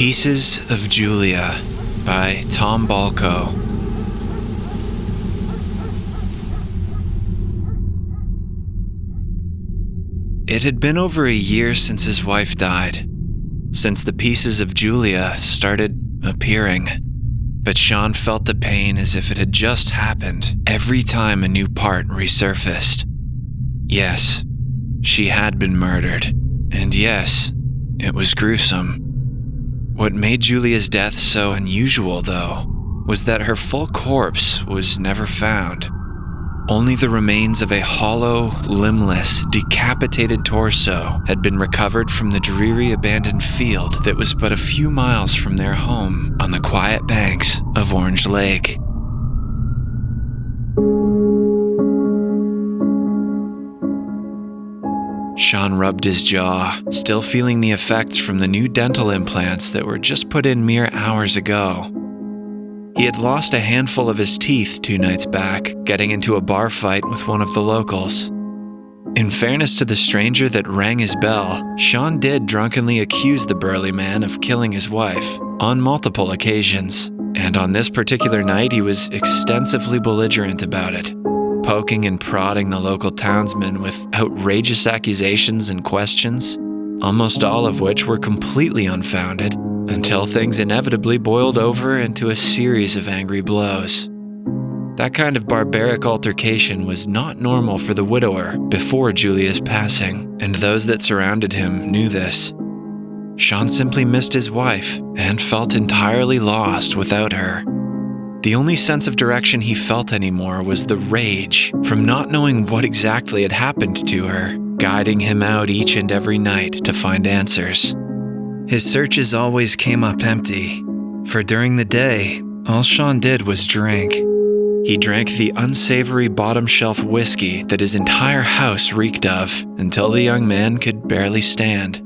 Pieces of Julia by Tom Balco. It had been over a year since his wife died, since the pieces of Julia started appearing. But Sean felt the pain as if it had just happened every time a new part resurfaced. Yes, she had been murdered, and yes, it was gruesome. What made Julia's death so unusual, though, was that her full corpse was never found. Only the remains of a hollow, limbless, decapitated torso had been recovered from the dreary abandoned field that was but a few miles from their home on the quiet banks of Orange Lake. Sean rubbed his jaw, still feeling the effects from the new dental implants that were just put in mere hours ago. He had lost a handful of his teeth 2 nights back, getting into a bar fight with one of the locals. In fairness to the stranger that rang his bell, Sean did drunkenly accuse the burly man of killing his wife on multiple occasions, and on this particular night he was extensively belligerent about it, poking and prodding the local townsman with outrageous accusations and questions, almost all of which were completely unfounded, until things inevitably boiled over into a series of angry blows. That kind of barbaric altercation was not normal for the widower before Julia's passing, and those that surrounded him knew this. Sean simply missed his wife and felt entirely lost without her. The only sense of direction he felt anymore was the rage from not knowing what exactly had happened to her, guiding him out each and every night to find answers. His searches always came up empty, for during the day, all Sean did was drink. He drank the unsavory bottom-shelf whiskey that his entire house reeked of until the young man could barely stand.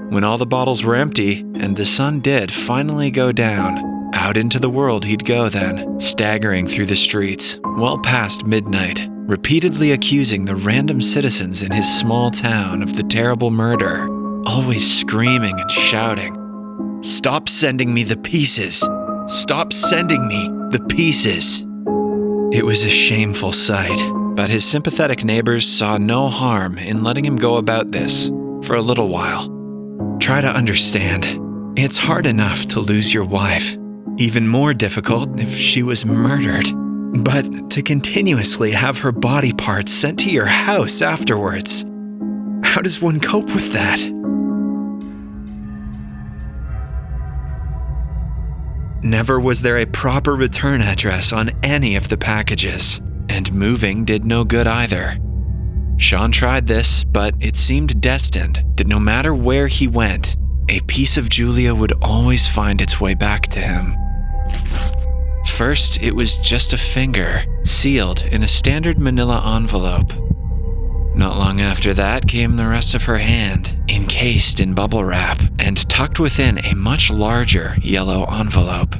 When all the bottles were empty and the sun did finally go down, out into the world he'd go then, staggering through the streets, well past midnight, repeatedly accusing the random citizens in his small town of the terrible murder, always screaming and shouting, "Stop sending me the pieces! Stop sending me the pieces!" It was a shameful sight, but his sympathetic neighbors saw no harm in letting him go about this for a little while. Try to understand, it's hard enough to lose your wife. Even more difficult if she was murdered. But to continuously have her body parts sent to your house afterwards, how does one cope with that? Never was there a proper return address on any of the packages, and moving did no good either. Sean tried this, but it seemed destined that no matter where he went, a piece of Julia would always find its way back to him. First, it was just a finger, sealed in a standard manila envelope. Not long after that came the rest of her hand, encased in bubble wrap and tucked within a much larger yellow envelope.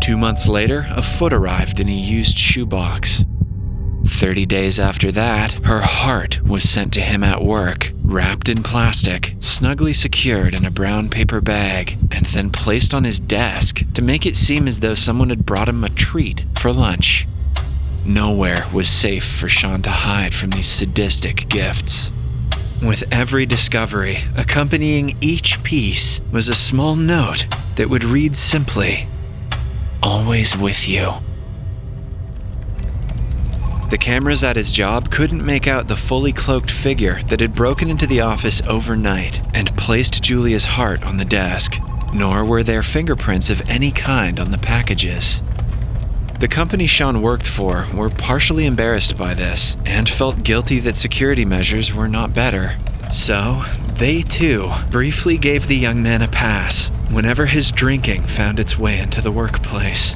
2 months later, a foot arrived in a used shoebox. 30 days after that, her heart was sent to him at work, wrapped in plastic, snugly secured in a brown paper bag, and then placed on his desk to make it seem as though someone had brought him a treat for lunch. Nowhere was safe for Sean to hide from these sadistic gifts. With every discovery, accompanying each piece was a small note that would read simply, "Always with you." The cameras at his job couldn't make out the fully cloaked figure that had broken into the office overnight and placed Julia's heart on the desk, nor were there fingerprints of any kind on the packages. The company Sean worked for were partially embarrassed by this and felt guilty that security measures were not better. So, they too briefly gave the young man a pass whenever his drinking found its way into the workplace.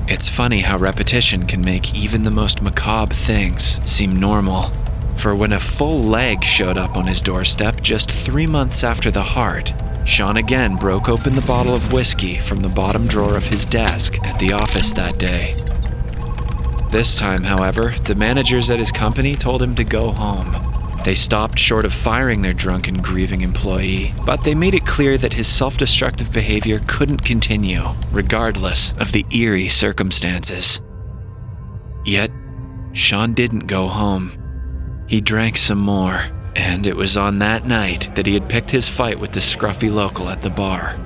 It's funny how repetition can make even the most macabre things seem normal. For when a full leg showed up on his doorstep just 3 months after the heart, Sean again broke open the bottle of whiskey from the bottom drawer of his desk at the office that day. This time, however, the managers at his company told him to go home. They stopped short of firing their drunken, grieving employee, but they made it clear that his self-destructive behavior couldn't continue, regardless of the eerie circumstances. Yet, Sean didn't go home. He drank some more, and it was on that night that he had picked his fight with the scruffy local at the bar.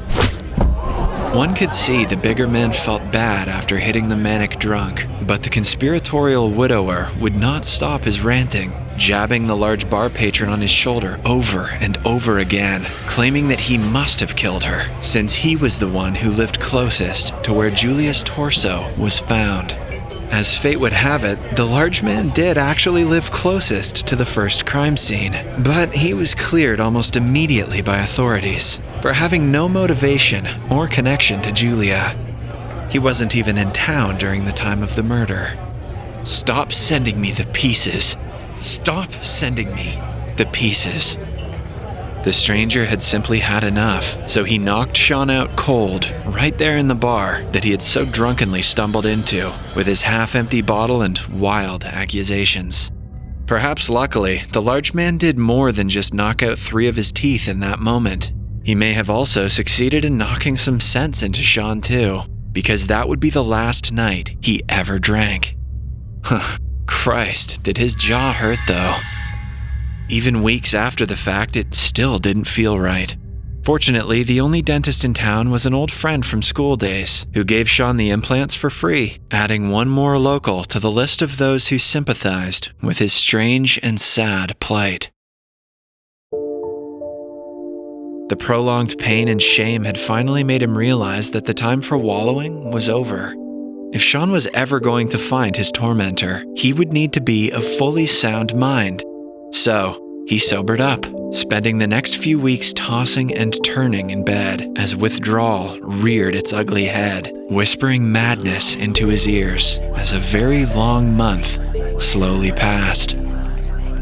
One could see the bigger man felt bad after hitting the manic drunk, but the conspiratorial widower would not stop his ranting, jabbing the large bar patron on his shoulder over and over again, claiming that he must have killed her, since he was the one who lived closest to where Julia's torso was found. As fate would have it, the large man did actually live closest to the first crime scene, but he was cleared almost immediately by authorities for having no motivation or connection to Julia. He wasn't even in town during the time of the murder. Stop sending me the pieces. Stop sending me the pieces. The stranger had simply had enough, so he knocked Sean out cold right there in the bar that he had so drunkenly stumbled into, with his half-empty bottle and wild accusations. Perhaps luckily, the large man did more than just knock out 3 of his teeth in that moment. He may have also succeeded in knocking some sense into Sean too, because that would be the last night he ever drank. Christ, did his jaw hurt though. Even weeks after the fact, it still didn't feel right. Fortunately, the only dentist in town was an old friend from school days who gave Sean the implants for free, adding one more local to the list of those who sympathized with his strange and sad plight. The prolonged pain and shame had finally made him realize that the time for wallowing was over. If Sean was ever going to find his tormentor, he would need to be of fully sound mind. So, he sobered up, spending the next few weeks tossing and turning in bed as withdrawal reared its ugly head, whispering madness into his ears as a very long month slowly passed.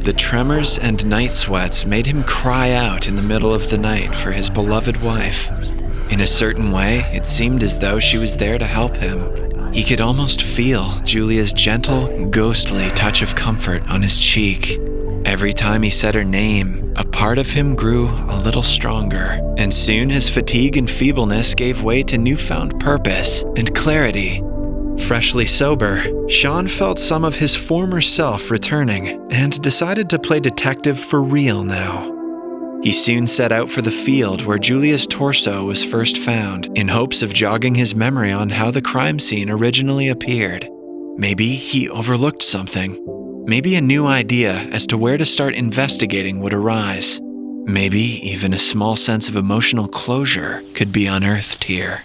The tremors and night sweats made him cry out in the middle of the night for his beloved wife. In a certain way, it seemed as though she was there to help him. He could almost feel Julia's gentle, ghostly touch of comfort on his cheek. Every time he said her name, a part of him grew a little stronger, and soon his fatigue and feebleness gave way to newfound purpose and clarity. Freshly sober, Sean felt some of his former self returning and decided to play detective for real now. He soon set out for the field where Julia's torso was first found, in hopes of jogging his memory on how the crime scene originally appeared. Maybe he overlooked something. Maybe a new idea as to where to start investigating would arise. Maybe even a small sense of emotional closure could be unearthed here.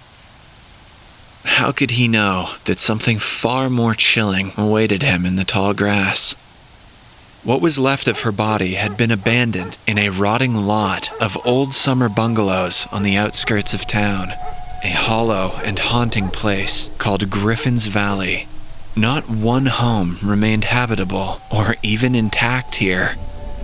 How could he know that something far more chilling awaited him in the tall grass? What was left of her body had been abandoned in a rotting lot of old summer bungalows on the outskirts of town, a hollow and haunting place called Griffin's Valley. Not one home remained habitable or even intact here.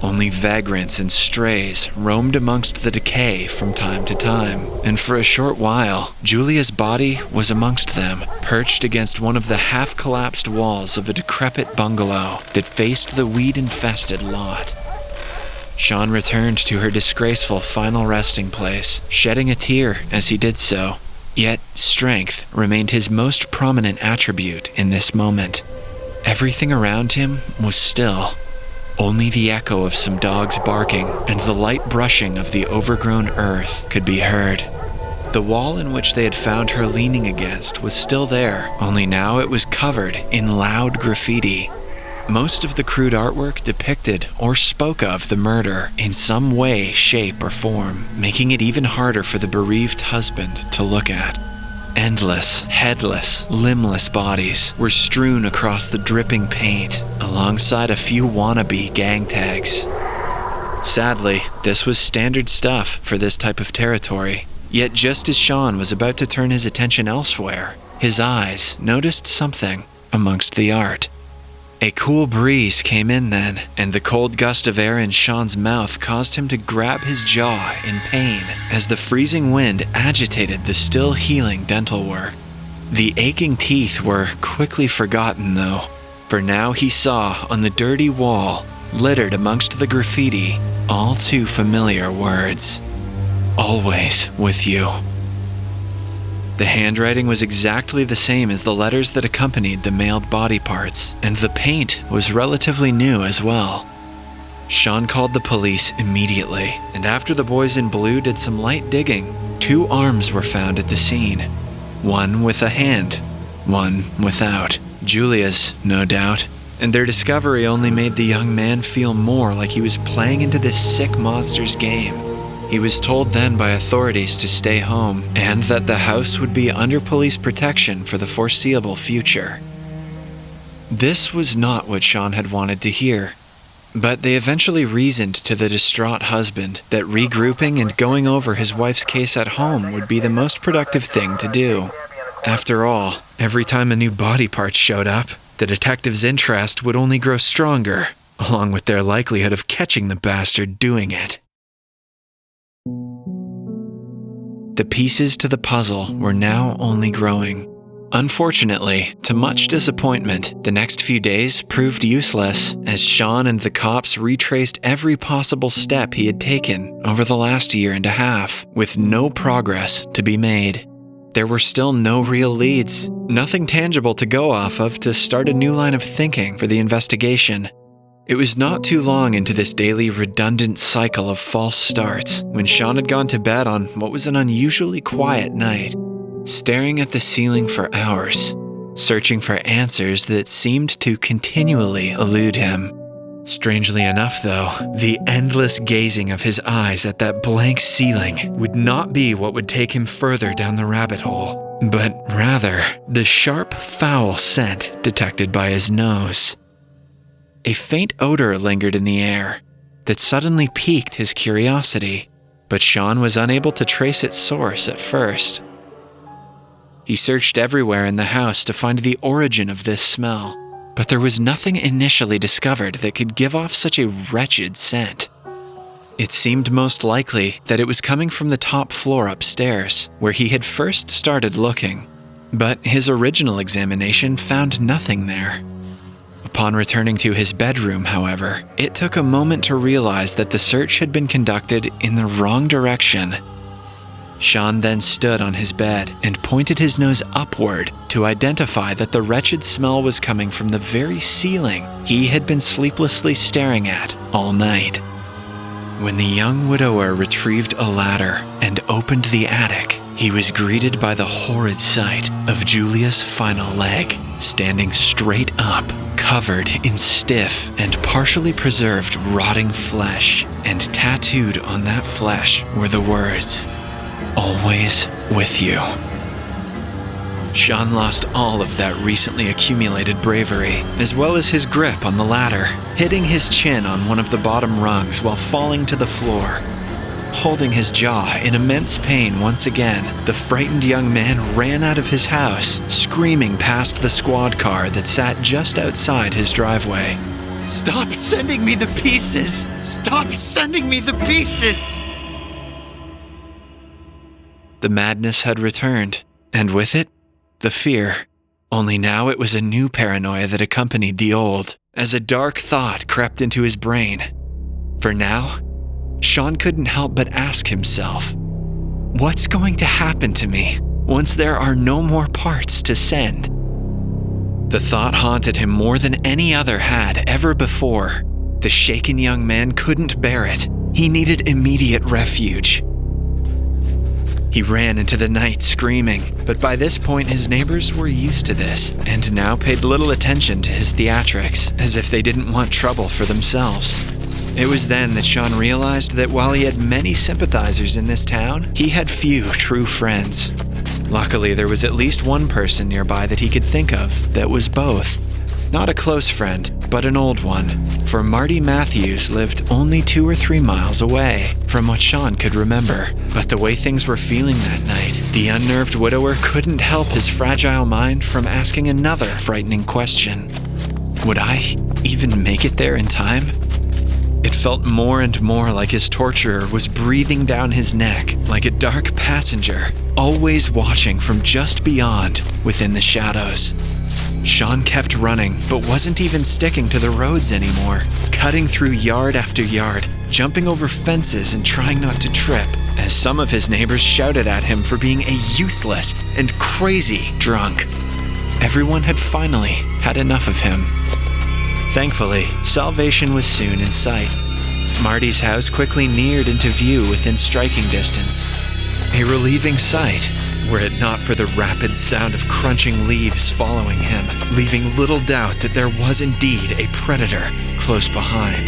Only vagrants and strays roamed amongst the decay from time to time, and for a short while, Julia's body was amongst them, perched against one of the half-collapsed walls of a decrepit bungalow that faced the weed-infested lot. Sean returned to her disgraceful final resting place, shedding a tear as he did so. Yet, strength remained his most prominent attribute in this moment. Everything around him was still. Only the echo of some dogs barking and the light brushing of the overgrown earth could be heard. The wall in which they had found her leaning against was still there, only now it was covered in loud graffiti. Most of the crude artwork depicted or spoke of the murder in some way, shape, or form, making it even harder for the bereaved husband to look at. Endless, headless, limbless bodies were strewn across the dripping paint, alongside a few wannabe gang tags. Sadly, this was standard stuff for this type of territory. Yet just as Sean was about to turn his attention elsewhere, his eyes noticed something amongst the art. A cool breeze came in then, and the cold gust of air in Sean's mouth caused him to grab his jaw in pain as the freezing wind agitated the still healing dental work. The aching teeth were quickly forgotten though, for now he saw on the dirty wall, littered amongst the graffiti, all too familiar words. Always with you. The handwriting was exactly the same as the letters that accompanied the mailed body parts, and the paint was relatively new as well. Sean called the police immediately, and after the boys in blue did some light digging, 2 arms were found at the scene. One with a hand, one without. Julia's, no doubt, and their discovery only made the young man feel more like he was playing into this sick monster's game. He was told then by authorities to stay home, and that the house would be under police protection for the foreseeable future. This was not what Sean had wanted to hear, but they eventually reasoned to the distraught husband that regrouping and going over his wife's case at home would be the most productive thing to do. After all, every time a new body part showed up, the detectives' interest would only grow stronger, along with their likelihood of catching the bastard doing it. The pieces to the puzzle were now only growing. Unfortunately, to much disappointment, the next few days proved useless as Sean and the cops retraced every possible step he had taken over the last year and a half, with no progress to be made. There were still no real leads, nothing tangible to go off of to start a new line of thinking for the investigation. It was not too long into this daily redundant cycle of false starts when Sean had gone to bed on what was an unusually quiet night, staring at the ceiling for hours, searching for answers that seemed to continually elude him. Strangely enough, though, the endless gazing of his eyes at that blank ceiling would not be what would take him further down the rabbit hole, but rather the sharp, foul scent detected by his nose. A faint odor lingered in the air that suddenly piqued his curiosity, but Sean was unable to trace its source at first. He searched everywhere in the house to find the origin of this smell, but there was nothing initially discovered that could give off such a wretched scent. It seemed most likely that it was coming from the top floor upstairs, where he had first started looking, but his original examination found nothing there. Upon returning to his bedroom, however, it took a moment to realize that the search had been conducted in the wrong direction. Sean then stood on his bed and pointed his nose upward to identify that the wretched smell was coming from the very ceiling he had been sleeplessly staring at all night. When the young widower retrieved a ladder and opened the attic, he was greeted by the horrid sight of Julia's final leg, standing straight up, covered in stiff and partially preserved rotting flesh, and tattooed on that flesh were the words, "Always with you." Sean lost all of that recently accumulated bravery, as well as his grip on the ladder, hitting his chin on one of the bottom rungs while falling to the floor. Holding his jaw in immense pain once again, the frightened young man ran out of his house, screaming past the squad car that sat just outside his driveway. "Stop sending me the pieces! Stop sending me the pieces!" The madness had returned, and with it, the fear. Only now it was a new paranoia that accompanied the old, as a dark thought crept into his brain. For now, Sean couldn't help but ask himself, what's going to happen to me once there are no more parts to send? The thought haunted him more than any other had ever before. The shaken young man couldn't bear it. He needed immediate refuge. He ran into the night screaming, but by this point his neighbors were used to this and now paid little attention to his theatrics, as if they didn't want trouble for themselves. It was then that Sean realized that while he had many sympathizers in this town, he had few true friends. Luckily, there was at least one person nearby that he could think of that was both. Not a close friend, but an old one, for Marty Matthews lived only 2 or 3 miles away, from what Sean could remember. But the way things were feeling that night, the unnerved widower couldn't help his fragile mind from asking another frightening question. Would I even make it there in time? It felt more and more like his torturer was breathing down his neck, like a dark passenger, always watching from just beyond, within the shadows. Sean kept running, but wasn't even sticking to the roads anymore, cutting through yard after yard, jumping over fences and trying not to trip, as some of his neighbors shouted at him for being a useless and crazy drunk. Everyone had finally had enough of him. Thankfully, salvation was soon in sight. Marty's house quickly neared into view within striking distance. A relieving sight, were it not for the rapid sound of crunching leaves following him, leaving little doubt that there was indeed a predator close behind.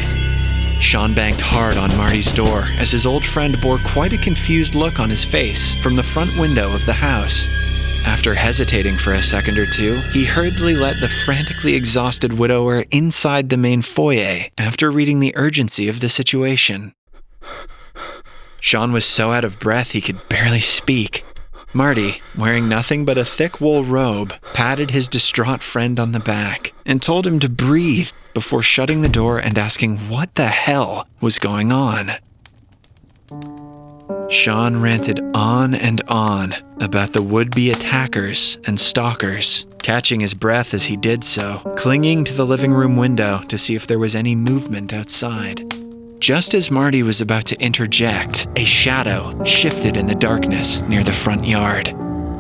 Sean banged hard on Marty's door as his old friend bore quite a confused look on his face from the front window of the house. After hesitating for a second or two, he hurriedly let the frantically exhausted widower inside the main foyer after reading the urgency of the situation. Sean was so out of breath he could barely speak. Marty, wearing nothing but a thick wool robe, patted his distraught friend on the back and told him to breathe before shutting the door and asking what the hell was going on. Sean ranted on and on about the would-be attackers and stalkers, catching his breath as he did so, clinging to the living room window to see if there was any movement outside. Just as Marty was about to interject, a shadow shifted in the darkness near the front yard.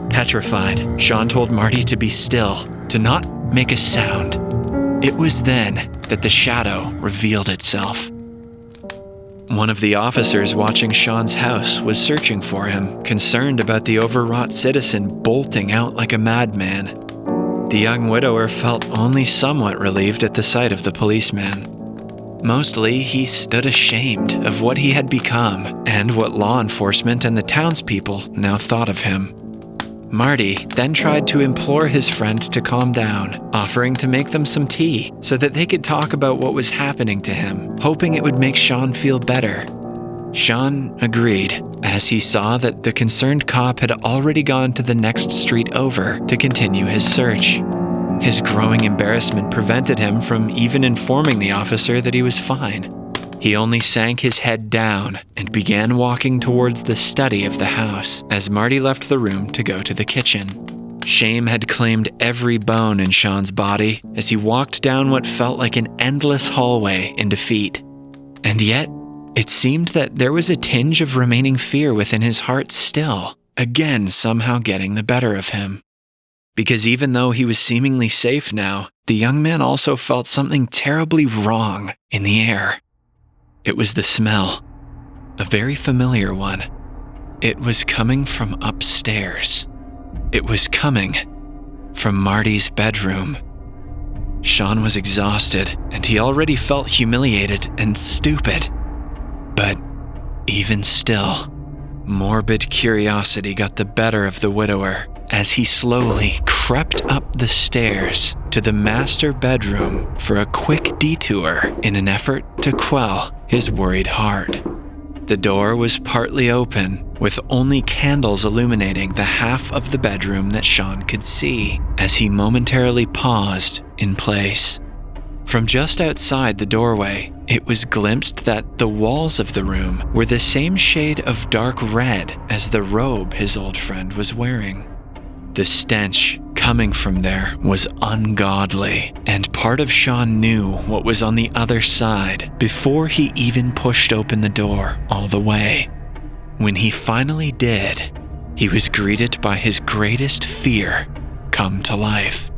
Petrified, Sean told Marty to be still, to not make a sound. It was then that the shadow revealed itself. One of the officers watching Sean's house was searching for him, concerned about the overwrought citizen bolting out like a madman. The young widower felt only somewhat relieved at the sight of the policeman. Mostly, he stood ashamed of what he had become and what law enforcement and the townspeople now thought of him. Marty then tried to implore his friend to calm down, offering to make them some tea so that they could talk about what was happening to him, hoping it would make Sean feel better. Sean agreed, as he saw that the concerned cop had already gone to the next street over to continue his search. His growing embarrassment prevented him from even informing the officer that he was fine. He only sank his head down and began walking towards the study of the house as Marty left the room to go to the kitchen. Shame had claimed every bone in Sean's body as he walked down what felt like an endless hallway in defeat. And yet, it seemed that there was a tinge of remaining fear within his heart still, again somehow getting the better of him. Because even though he was seemingly safe now, the young man also felt something terribly wrong in the air. It was the smell, a very familiar one. It was coming from upstairs. It was coming from Marty's bedroom. Sean was exhausted, and he already felt humiliated and stupid. But even still, morbid curiosity got the better of the widower as he slowly crept up the stairs to the master bedroom for a quick detour in an effort to quell his worried heart. The door was partly open, with only candles illuminating the half of the bedroom that Sean could see as he momentarily paused in place. From just outside the doorway, it was glimpsed that the walls of the room were the same shade of dark red as the robe his old friend was wearing. The stench coming from there was ungodly, and part of Sean knew what was on the other side before he even pushed open the door all the way. When he finally did, he was greeted by his greatest fear come to life.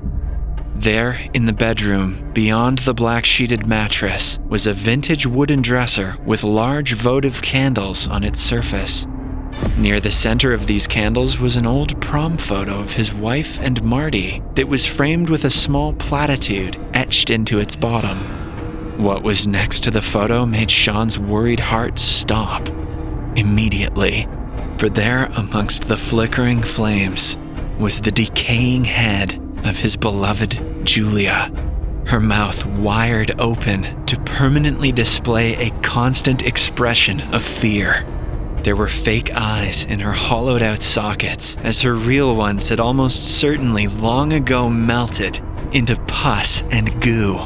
There, in the bedroom, beyond the black-sheeted mattress, was a vintage wooden dresser with large votive candles on its surface. Near the center of these candles was an old prom photo of his wife and Marty that was framed with a small platitude etched into its bottom. What was next to the photo made Sean's worried heart stop immediately, for there amongst the flickering flames was the decaying head of his beloved Julia, her mouth wired open to permanently display a constant expression of fear. There were fake eyes in her hollowed-out sockets, as her real ones had almost certainly long ago melted into pus and goo.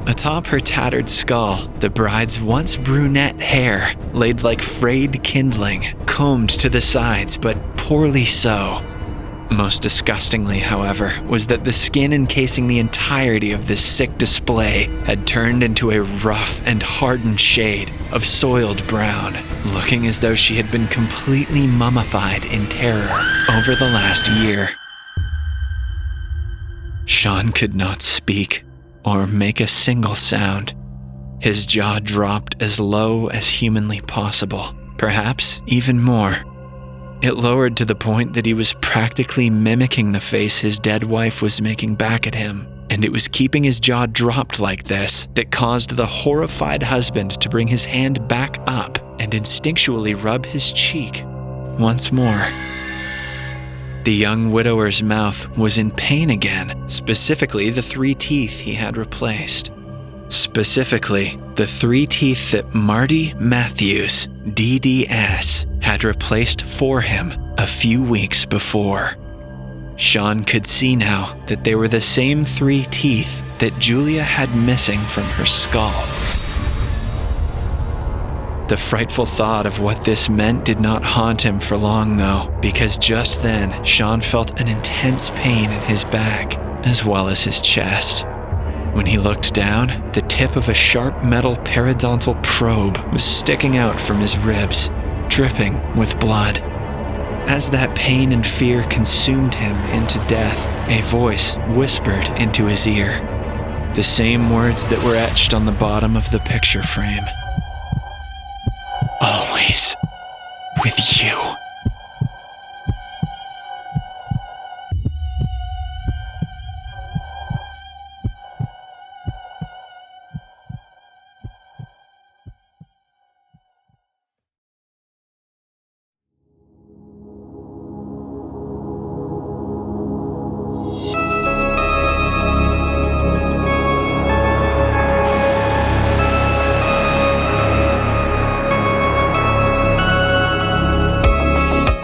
Atop her tattered skull, the bride's once brunette hair laid like frayed kindling, combed to the sides but poorly so. Most disgustingly, however, was that the skin encasing the entirety of this sick display had turned into a rough and hardened shade of soiled brown, looking as though she had been completely mummified in terror over the last year. Sean could not speak or make a single sound. His jaw dropped as low as humanly possible, perhaps even more. It lowered to the point that he was practically mimicking the face his dead wife was making back at him, and it was keeping his jaw dropped like this that caused the horrified husband to bring his hand back up and instinctually rub his cheek once more. The young widower's mouth was in pain again, specifically the 3 teeth he had replaced. Specifically, the 3 teeth that Marty Matthews, DDS, had replaced for him a few weeks before. Sean could see now that they were the same 3 teeth that Julia had missing from her skull. The frightful thought of what this meant did not haunt him for long, though, because just then Sean felt an intense pain in his back, as well as his chest. When he looked down, the tip of a sharp metal periodontal probe was sticking out from his ribs, dripping with blood. As that pain and fear consumed him into death, a voice whispered into his ear, the same words that were etched on the bottom of the picture frame. Always with you.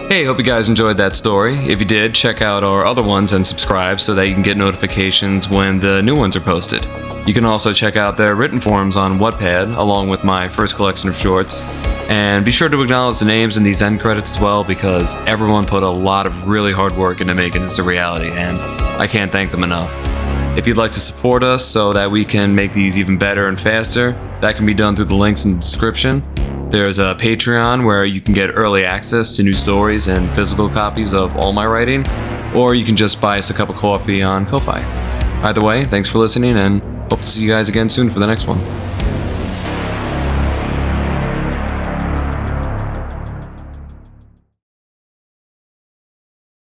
Hey, hope you guys enjoyed that story. If you did, check out our other ones and subscribe so that you can get notifications when the new ones are posted. You can also check out their written forms on Wattpad, along with my first collection of shorts. And be sure to acknowledge the names in these end credits as well, because everyone put a lot of really hard work into making this a reality, and I can't thank them enough. If you'd like to support us so that we can make these even better and faster, that can be done through the links in the description. There's a Patreon where you can get early access to new stories and physical copies of all my writing, or you can just buy us a cup of coffee on Ko-Fi. Either way, thanks for listening, and hope to see you guys again soon for the next one.